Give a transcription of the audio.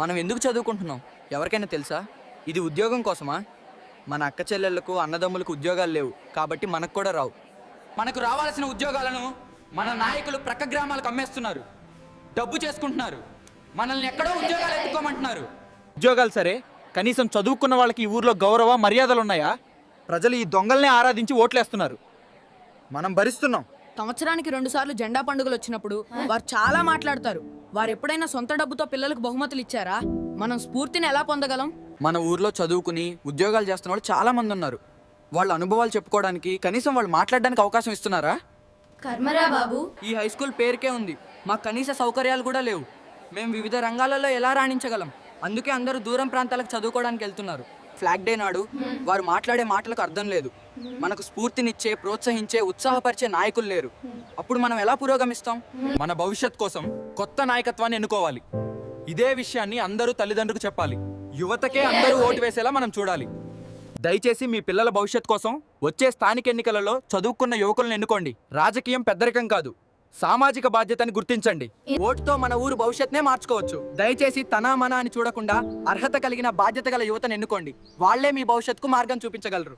మనం ఎందుకు చదువుకుంటున్నాం ఎవరికైనా తెలుసా? ఇది ఉద్యోగం కోసమా? మన అక్క చెల్లెళ్లకు అన్నదమ్ములకు ఉద్యోగాలు లేవు కాబట్టి మనకు కూడా రావు. మనకు రావాల్సిన ఉద్యోగాలను మన నాయకులు ప్రక్క గ్రామాలకు అమ్మేస్తున్నారు, డబ్బు చేసుకుంటున్నారు, మనల్ని ఎక్కడో ఉద్యోగాలు ఎత్తుకోమంటున్నారు. ఉద్యోగాలు సరే, కనీసం చదువుకున్న వాళ్ళకి ఈ ఊర్లో గౌరవ మర్యాదలు ఉన్నాయా? ప్రజలు ఈ దొంగల్నే ఆరాధించి ఓట్లేస్తున్నారు. మనం భరిస్తున్నాం. సంవత్సరానికి 2 సార్లు జెండా పండుగలు వచ్చినప్పుడు వారు చాలా మాట్లాడతారు. వారు ఎప్పుడైనా సొంత డబ్బుతో పిల్లలకు బహుమతులు ఇచ్చారా? మనం స్ఫూర్తిని ఎలా పొందగలం? మన ఊర్లో చదువుకుని ఉద్యోగాలు చేస్తున్న వాళ్ళు చాలా మంది ఉన్నారు. వాళ్ళ అనుభవాలు చెప్పుకోవడానికి కనీసం వాళ్ళు మాట్లాడడానికి అవకాశం ఇస్తున్నారా? కర్మరా బాబు. ఈ హై స్కూల్ పేరుకే ఉంది, మాకు కనీస సౌకర్యాలు కూడా లేవు. మేము వివిధ రంగాలలో ఎలా రాణించగలం? అందుకే అందరూ దూరం ప్రాంతాలకు చదువుకోవడానికి వెళ్తున్నారు. ఫ్లాగ్ డే నాడు వారు మాట్లాడే మాటలకు అర్థం లేదు. మనకు స్ఫూర్తినిచ్చే, ప్రోత్సహించే, ఉత్సాహపరిచే నాయకులు లేరు. అప్పుడు మనం ఎలా పురోగమిస్తాం? మన భవిష్యత్ కోసం కొత్త నాయకత్వాన్ని ఎన్నుకోవాలి. ఇదే విషయాన్ని అందరూ తల్లిదండ్రులకు చెప్పాలి. యువతకే అందరూ ఓటు వేసేలా మనం చూడాలి. దయచేసి మీ పిల్లల భవిష్యత్ కోసం వచ్చే స్థానిక ఎన్నికలలో చదువుకున్న యువకులను ఎన్నుకోండి. రాజకీయం పెద్దరికం కాదు, సామాజిక బాధ్యతని గుర్తించండి. ఓటుతో మన ఊరు భవిష్యత్నే మార్చుకోవచ్చు. దయచేసి తన మన అని చూడకుండా అర్హత కలిగిన బాధ్యత గల యువతను ఎన్నుకోండి. వాళ్లే మీ భవిష్యత్తుకు మార్గం చూపించగలరు.